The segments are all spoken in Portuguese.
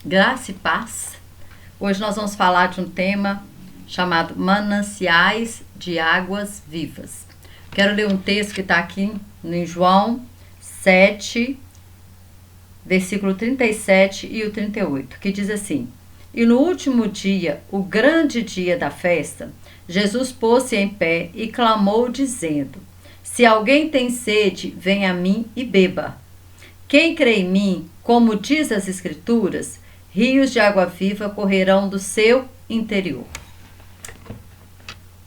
Graça e paz. Hoje nós vamos falar de um tema chamado Mananciais de Águas Vivas. Quero ler um texto que está aqui em João 7, versículo 37 e o 38, que diz assim: E no último dia, o grande dia da festa, Jesus pôs-se em pé e clamou, dizendo: Se alguém tem sede, venha a mim e beba. Quem crê em mim, como diz as Escrituras, rios de água viva correrão do seu interior.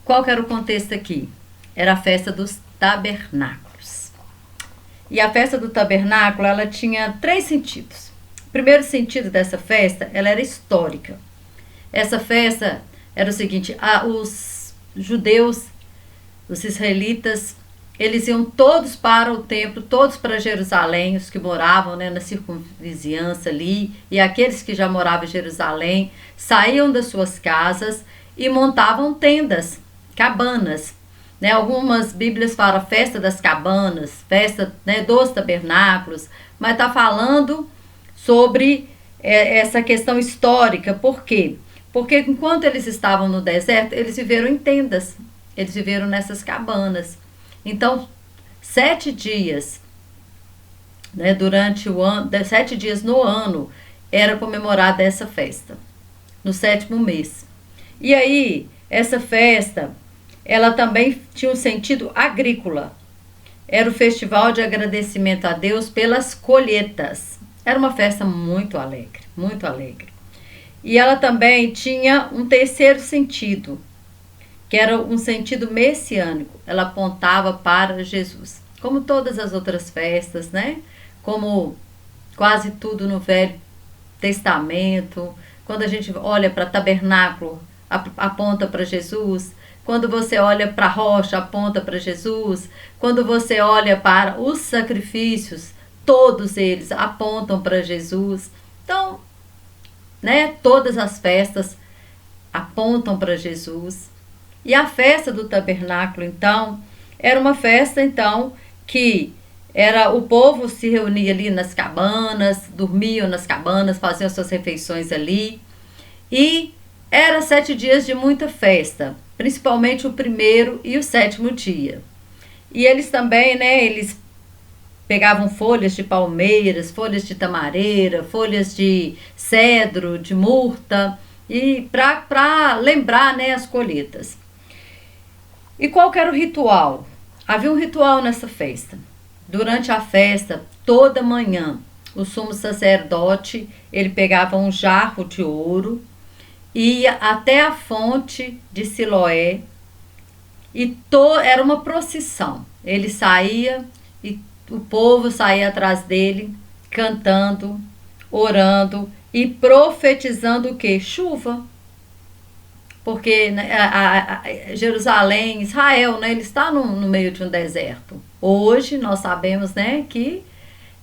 Qual que era o contexto aqui? Era a festa dos tabernáculos. E a festa do tabernáculo, ela tinha 3 sentidos. O primeiro sentido dessa festa, ela era histórica. Essa festa era o seguinte: os judeus, os israelitas, eles iam todos para o templo, todos para Jerusalém, os que moravam, na circunvizinhança ali, e aqueles que já moravam em Jerusalém, saíam das suas casas e montavam tendas, cabanas. Algumas bíblias falam festa das cabanas, festa dos tabernáculos, mas está falando sobre essa questão histórica. Por quê? Porque enquanto eles estavam no deserto, eles viveram em tendas, eles viveram nessas cabanas. Então, 7 dias, durante o ano, 7 dias no ano, era comemorada essa festa, no 7º mês. E aí, essa festa, ela também tinha um sentido agrícola. Era o festival de agradecimento a Deus pelas colheitas. Era uma festa muito alegre, muito alegre. E ela também tinha um terceiro sentido, que era um sentido messiânico. Ela apontava para Jesus. Como todas as outras festas, Como quase tudo no Velho Testamento. Quando a gente olha para tabernáculo, aponta para Jesus. Quando você olha para a rocha, aponta para Jesus. Quando você olha para os sacrifícios, todos eles apontam para Jesus. Então, todas as festas apontam para Jesus. E a festa do tabernáculo, então, era uma festa, que era o povo se reunia ali nas cabanas, dormiam nas cabanas, faziam suas refeições ali. E era 7 dias de muita festa, principalmente o 1º e o 7º dia. E eles também, eles pegavam folhas de palmeiras, folhas de tamareira, folhas de cedro, de murta, e para lembrar, as colheitas. E qual que era o ritual? Havia um ritual nessa festa. Durante a festa, toda manhã, o sumo sacerdote, ele pegava um jarro de ouro, ia até a fonte de Siloé, e era uma procissão. Ele saía e o povo saía atrás dele, cantando, orando e profetizando o quê? Chuva. Porque Jerusalém, Israel, ele está no meio de um deserto. Hoje nós sabemos, que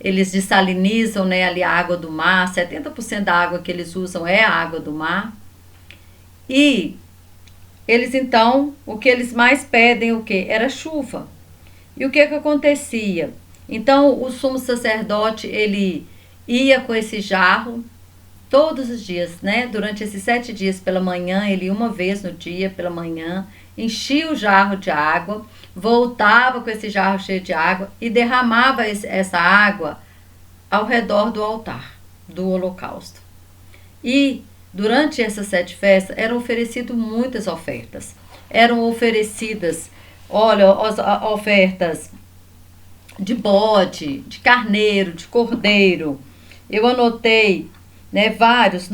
eles dessalinizam, ali a água do mar. 70% da água que eles usam é a água do mar. E eles então, o que eles mais pedem, o quê? Era chuva. E o que acontecia? Então o sumo sacerdote, ele ia com esse jarro todos os dias, Durante esses 7 dias pela manhã, ele ia uma vez no dia pela manhã, enchia o jarro de água, voltava com esse jarro cheio de água e derramava essa água ao redor do altar, do holocausto. E durante essas 7 festas eram oferecidas muitas ofertas. Eram oferecidas, ofertas de bode, de carneiro, de cordeiro. Eu anotei vários,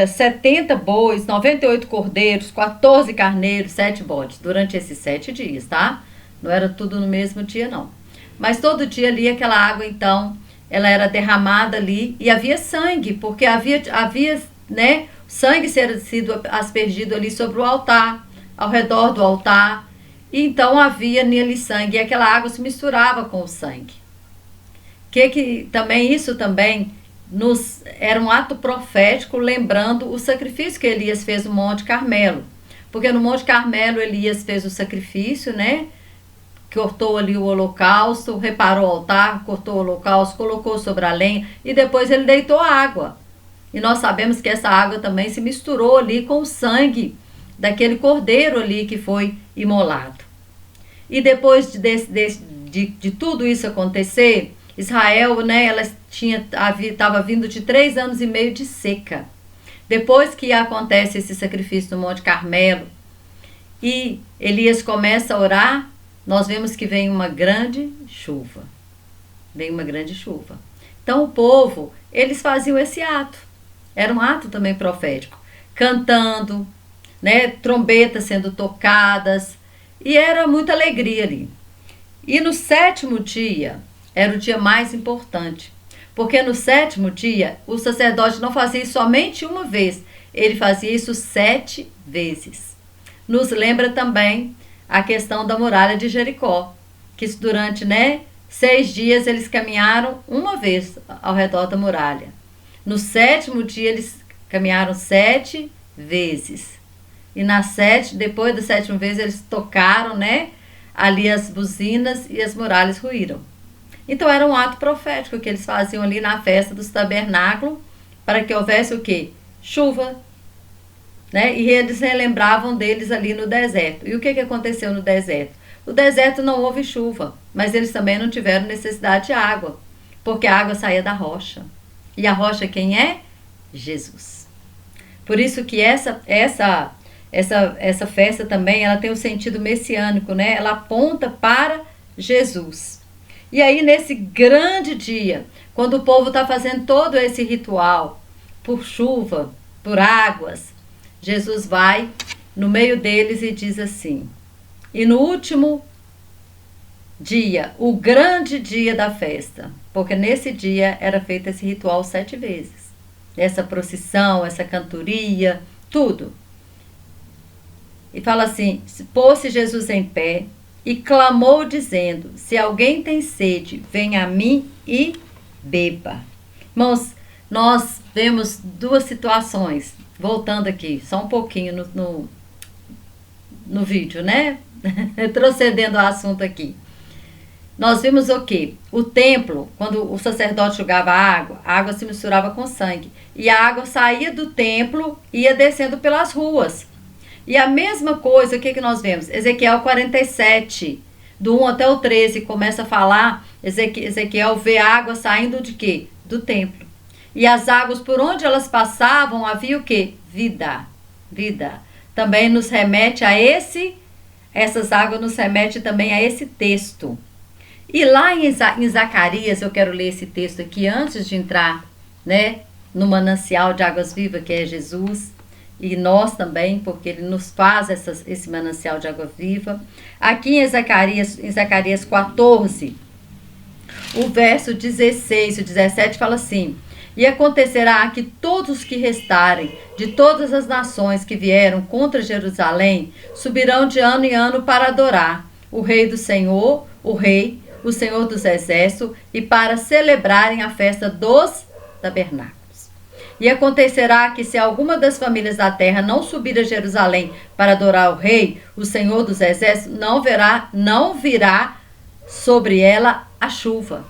70 bois, 98 cordeiros, 14 carneiros, 7 bodes, durante esses 7 dias, tá? Não era tudo no mesmo dia, não. Mas todo dia ali, aquela água, então, ela era derramada ali, e havia sangue, porque havia sangue sido aspergido ali sobre o altar, ao redor do altar, e então havia nele sangue, e aquela água se misturava com o sangue. Isso também era um ato profético, lembrando o sacrifício que Elias fez no Monte Carmelo. Porque no Monte Carmelo Elias fez o sacrifício, cortou ali o holocausto, reparou o altar, cortou o holocausto, colocou sobre a lenha e depois ele deitou a água. E nós sabemos que essa água também se misturou ali com o sangue daquele cordeiro ali que foi imolado. E depois de tudo isso acontecer, Israel, né, ela estava vindo de 3 anos e meio de seca. Depois que acontece esse sacrifício no Monte Carmelo e Elias começa a orar, nós vemos que vem uma grande chuva. Vem uma grande chuva. Então o povo, eles faziam esse ato. Era um ato também profético. Cantando, né, trombetas sendo tocadas. E era muita alegria ali. E no 7º dia, era o dia mais importante. Porque no 7º dia, o sacerdote não fazia isso somente uma vez. Ele fazia isso 7 vezes. Nos lembra também a questão da muralha de Jericó. Que durante, 6 dias eles caminharam uma vez ao redor da muralha. No 7º dia eles caminharam 7 vezes. E depois da 7ª vez eles tocaram, ali as buzinas e as muralhas ruíram. Então era um ato profético que eles faziam ali na festa dos tabernáculos para que houvesse o quê? Chuva. E eles relembravam deles ali no deserto. E o que aconteceu no deserto? No deserto não houve chuva, mas eles também não tiveram necessidade de água, porque a água saía da rocha. E a rocha quem é? Jesus. Por isso que essa festa também, ela tem um sentido messiânico, Ela aponta para Jesus. E aí nesse grande dia, quando o povo está fazendo todo esse ritual, por chuva, por águas, Jesus vai no meio deles e diz assim: e no último dia, o grande dia da festa, porque nesse dia era feito esse ritual 7 vezes, essa procissão, essa cantoria, tudo. E fala assim: pôs-se Jesus em pé e clamou dizendo: se alguém tem sede, venha a mim e beba. Irmãos, nós vemos 2 situações, voltando aqui, só um pouquinho no vídeo, Procedendo ao assunto aqui. Nós vimos o quê? O templo, quando o sacerdote jogava a água se misturava com sangue. E a água saía do templo e ia descendo pelas ruas. E a mesma coisa, o que nós vemos? Ezequiel 47, do 1 até o 13, começa a falar, Ezequiel vê a água saindo de quê? Do templo. E as águas, por onde elas passavam, havia o quê? Vida. Vida. Também nos remete a essas águas nos remete também a esse texto. E lá em Zacarias, eu quero ler esse texto aqui antes de entrar, no manancial de águas vivas, que é Jesus. E nós também, porque ele nos faz esse manancial de água viva. Aqui em Zacarias 14, o verso 16 e 17 fala assim: e acontecerá que todos os que restarem de todas as nações que vieram contra Jerusalém subirão de ano em ano para adorar o Rei do Senhor, o Senhor dos Exércitos, e para celebrarem a festa dos tabernáculos. E acontecerá que se alguma das famílias da terra não subir a Jerusalém para adorar o Rei, o Senhor dos Exércitos, não virá sobre ela a chuva.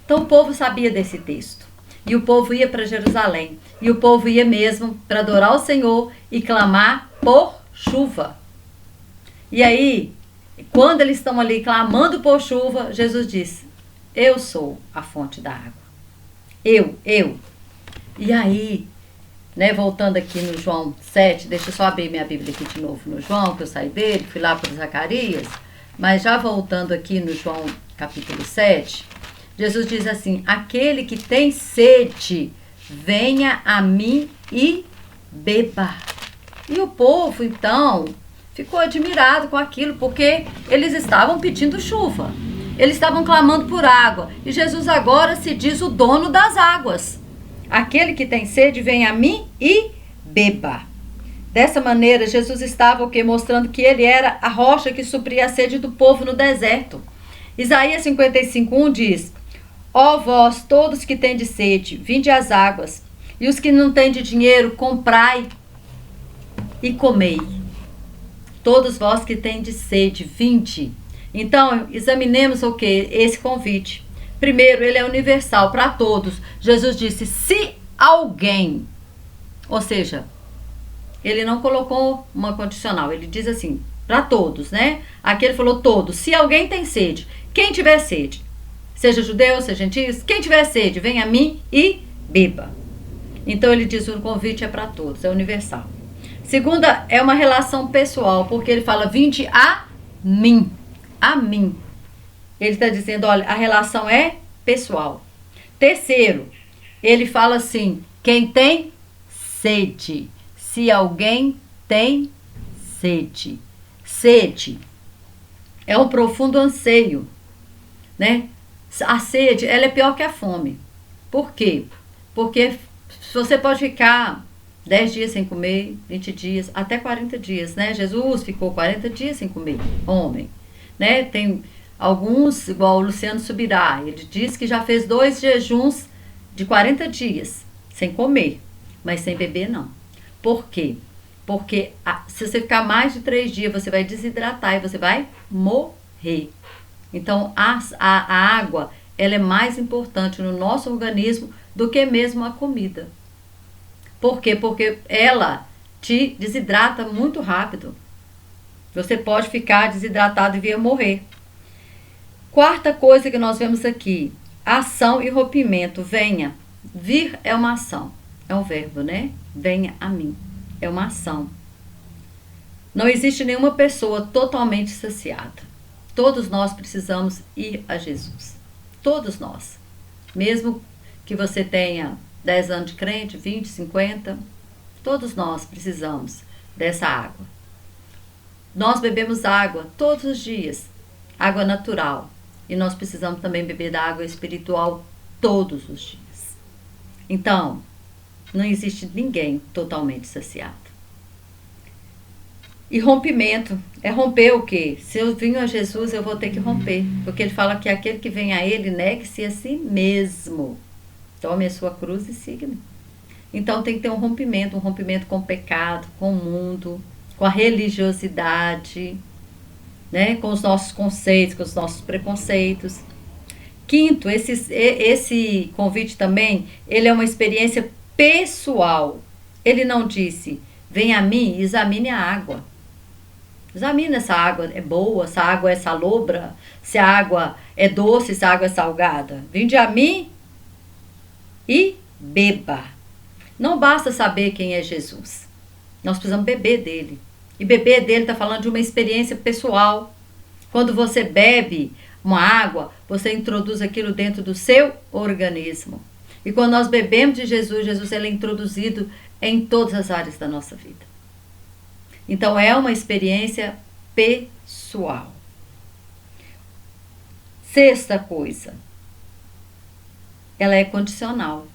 Então o povo sabia desse texto. E o povo ia para Jerusalém. E o povo ia mesmo para adorar o Senhor e clamar por chuva. E aí, quando eles estão ali clamando por chuva, Jesus disse: eu sou a fonte da água. Eu. E aí, voltando aqui no João 7, deixa eu só abrir minha Bíblia aqui de novo no João, que eu saí dele, fui lá para Zacarias, mas já voltando aqui no João capítulo 7, Jesus diz assim: aquele que tem sede, venha a mim e beba. E o povo, então, ficou admirado com aquilo, porque eles estavam pedindo chuva, eles estavam clamando por água, e Jesus agora se diz o dono das águas. Aquele que tem sede, vem a mim e beba. Dessa maneira, Jesus estava mostrando que ele era a rocha que supria a sede do povo no deserto. Isaías 55:1 diz: ó vós, todos que tendes sede, vinde às águas, e os que não têm de dinheiro, comprai e comei. Todos vós que tendes sede, vinde. Então, examinemos o que? Esse convite. Primeiro, ele é universal para todos. Jesus disse: se alguém, ou seja, ele não colocou uma condicional, ele diz assim, para todos, né? Aqui ele falou todos. Se alguém tem sede, quem tiver sede, seja judeu, seja gentios, quem tiver sede, venha a mim e beba. Então ele diz, o convite é para todos, é universal. Segunda, é uma relação pessoal, porque ele fala, vinde a mim. A mim. Ele está dizendo, olha, a relação é pessoal. Terceiro, ele fala assim, quem tem sede. Se alguém tem sede. Sede é um profundo anseio, né? A sede, ela é pior que a fome. Por quê? Porque você pode ficar 10 dias sem comer, 20 dias, até 40 dias, né? Jesus ficou 40 dias sem comer, homem, né? Tem alguns, igual o Luciano Subirá, ele diz que já fez 2 jejuns de 40 dias sem comer, mas sem beber não. Por quê? Porque se você ficar mais de 3 dias, você vai desidratar e você vai morrer. Então, a água, ela é mais importante no nosso organismo do que mesmo a comida. Por quê? Porque ela te desidrata muito rápido. Você pode ficar desidratado e vir a morrer. Quarta coisa que nós vemos aqui, ação e rompimento. Venha. Vir é uma ação. É um verbo, né? Venha a mim. É uma ação. Não existe nenhuma pessoa totalmente saciada. Todos nós precisamos ir a Jesus. Todos nós. Mesmo que você tenha 10 anos de crente, 20, 50, todos nós precisamos dessa água. Nós bebemos água todos os dias, água natural. E nós precisamos também beber da água espiritual todos os dias. Então, não existe ninguém totalmente saciado. E rompimento. É romper o quê? Se eu vim a Jesus, eu vou ter que romper. Porque ele fala que aquele que vem a ele, negue-se a si mesmo. Tome a sua cruz e siga-me. Então tem que ter um rompimento com o pecado, com o mundo, com a religiosidade, né? Com os nossos conceitos, com os nossos preconceitos. Quinto, esse convite também, ele é uma experiência pessoal. Ele não disse, venha a mim e examine a água. Examine essa água é boa, se a água é salobra, se a água é doce, se a água é salgada. Vinde a mim e beba. Não basta saber quem é Jesus. Nós precisamos beber dele. E beber dele está falando de uma experiência pessoal. Quando você bebe uma água, você introduz aquilo dentro do seu organismo. E quando nós bebemos de Jesus, Jesus ele é introduzido em todas as áreas da nossa vida. Então é uma experiência pessoal. Sexta coisa, ela é condicional,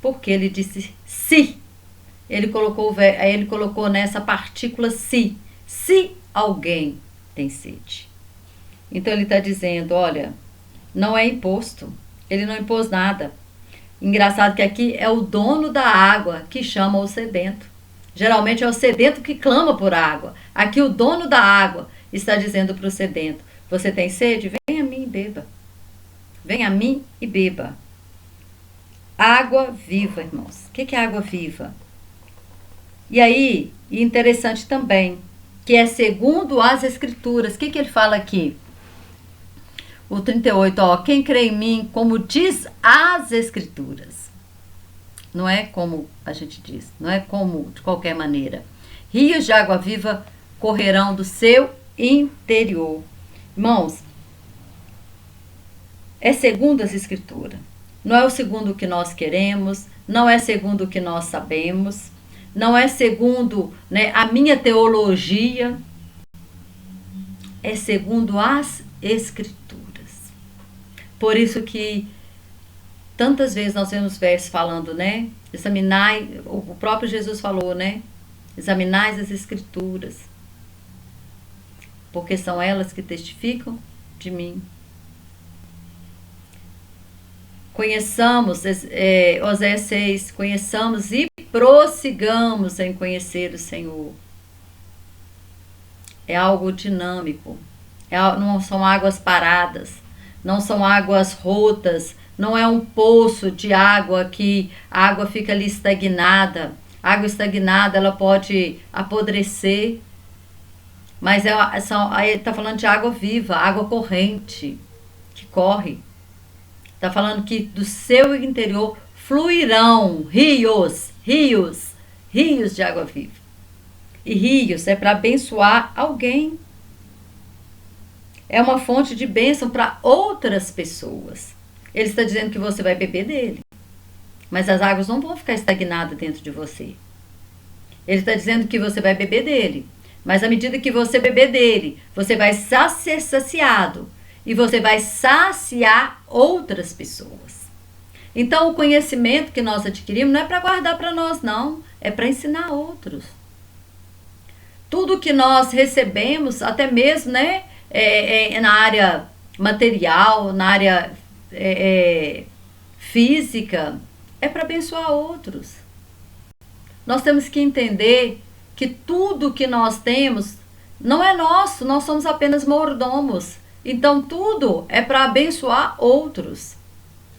porque ele disse se. Ele colocou nessa partícula se alguém tem sede. Então ele está dizendo, olha, não é imposto, ele não impôs nada. Engraçado que aqui é o dono da água que chama o sedento. Geralmente é o sedento que clama por água. Aqui o dono da água está dizendo para o sedento, você tem sede? Vem a mim e beba. Vem a mim e beba. Água viva, irmãos. O que é água viva? E aí, interessante também, que é segundo as escrituras. O que ele fala aqui? O 38, ó, quem crê em mim, como diz as escrituras. Não é como a gente diz, não é como de qualquer maneira. Rios de água viva correrão do seu interior. Irmãos, é segundo as escrituras. Não é o segundo o que nós queremos, não é segundo o que nós sabemos, não é segundo, né, a minha teologia, é segundo as escrituras. Por isso que tantas vezes nós vemos versos falando, né? Examinai, o próprio Jesus falou, né? Examinai as escrituras, porque são elas que testificam de mim. Conheçamos, Oséias 6, conheçamos e prossigamos em conhecer o Senhor. É algo dinâmico, não são águas paradas, não são águas rotas, não é um poço de água que a água fica ali estagnada. A água estagnada, ela pode apodrecer, mas aí está falando de água viva, água corrente, que corre. Está falando que do seu interior fluirão rios, rios, rios de água viva. E rios é para abençoar alguém. É uma fonte de bênção para outras pessoas. Ele está dizendo que você vai beber dele. Mas as águas não vão ficar estagnadas dentro de você. Ele está dizendo que você vai beber dele. Mas à medida que você beber dele, você vai ser saciado. E você vai saciar outras pessoas. Então o conhecimento que nós adquirimos não é para guardar para nós, não. É para ensinar outros. Tudo que nós recebemos, até mesmo, né, na área material, na área física, é para abençoar outros. Nós temos que entender que tudo que nós temos não é nosso, nós somos apenas mordomos. Então tudo é para abençoar outros.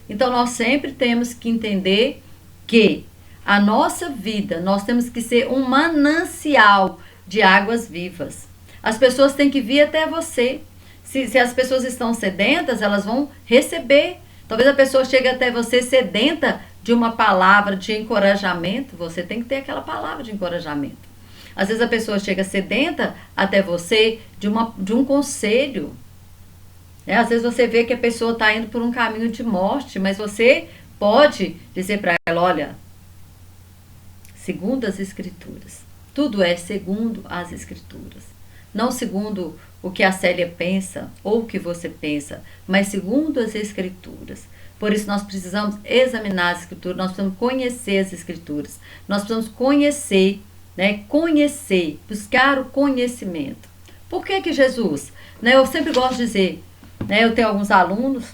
Então nós sempre temos que entender que a nossa vida, nós temos que ser um manancial de águas vivas. As pessoas têm que vir até você. Se as pessoas estão sedentas, elas vão receber. Talvez a pessoa chegue até você sedenta de uma palavra de encorajamento. Você tem que ter aquela palavra de encorajamento. Às vezes a pessoa chega sedenta até você de um conselho. Às vezes você vê que a pessoa está indo por um caminho de morte, mas você pode dizer para ela, olha, segundo as Escrituras. Tudo é segundo as Escrituras. Não segundo o que a Célia pensa ou o que você pensa, mas segundo as Escrituras. Por isso nós precisamos examinar as Escrituras, nós precisamos conhecer as Escrituras. Nós precisamos conhecer, conhecer, buscar o conhecimento. Por que Jesus? Eu sempre gosto de dizer, eu tenho alguns alunos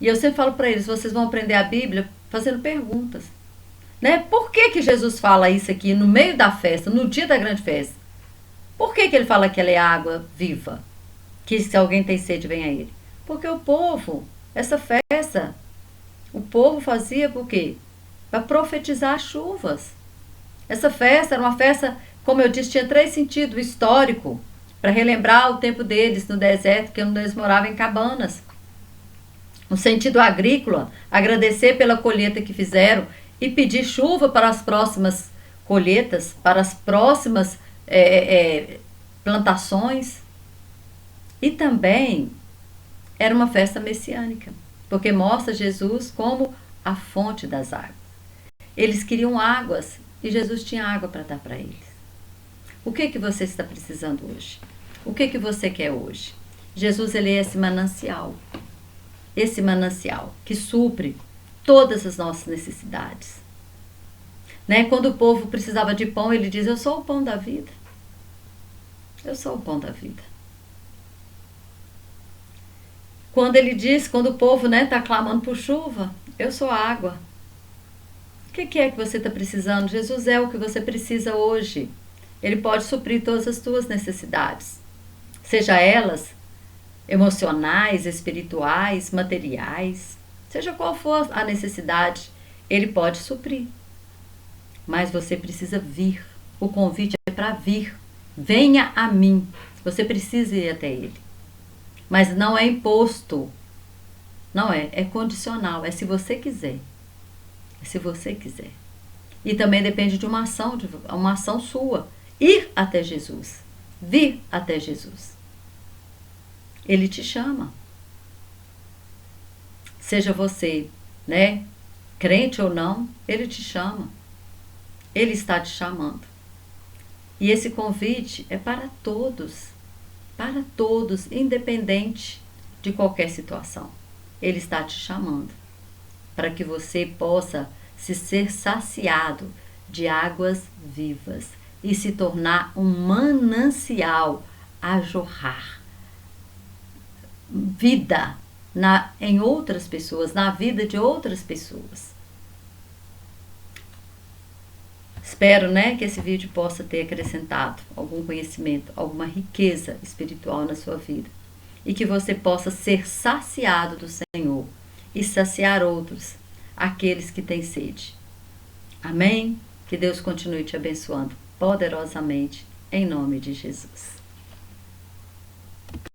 e eu sempre falo para eles, vocês vão aprender a Bíblia fazendo perguntas. Por que Jesus fala isso aqui no meio da festa, no dia da grande festa? Por que ele fala que ela é água viva? Que se alguém tem sede, vem a ele. Porque o povo, essa festa, o povo fazia por quê? Para profetizar chuvas. Essa festa era uma festa, como eu disse, tinha 3 sentidos: histórico, para relembrar o tempo deles no deserto, que eles moravam em cabanas. No sentido agrícola, agradecer pela colheita que fizeram e pedir chuva para as próximas colheitas, para as próximas plantações. E também era uma festa messiânica, porque mostra Jesus como a fonte das águas. Eles queriam águas e Jesus tinha água para dar para eles. O que você está precisando hoje? O que você quer hoje? Jesus, ele é esse manancial que supre todas as nossas necessidades. Quando o povo precisava de pão, ele diz, eu sou o pão da vida. Eu sou o pão da vida. Quando ele diz, quando o povo está clamando por chuva, eu sou a água. O que é que você está precisando? Jesus é o que você precisa hoje. Ele pode suprir todas as tuas necessidades. Seja elas emocionais, espirituais, materiais. Seja qual for a necessidade, ele pode suprir. Mas você precisa vir. O convite é para vir. Venha a mim. Você precisa ir até ele. Mas não é imposto. Não é. É condicional. É se você quiser. É se você quiser. E também depende de uma ação sua. Ir até Jesus. Vir até Jesus. Ele te chama. Seja você, crente ou não, ele te chama. Ele está te chamando. E esse convite é para todos, independente de qualquer situação. Ele está te chamando para que você possa se ser saciado de águas vivas e se tornar um manancial a jorrar vida em outras pessoas, na vida de outras pessoas. Espero, que esse vídeo possa ter acrescentado algum conhecimento, alguma riqueza espiritual na sua vida. E que você possa ser saciado do Senhor. e saciar outros, aqueles que têm sede. Amém? Que Deus continue te abençoando poderosamente, em nome de Jesus.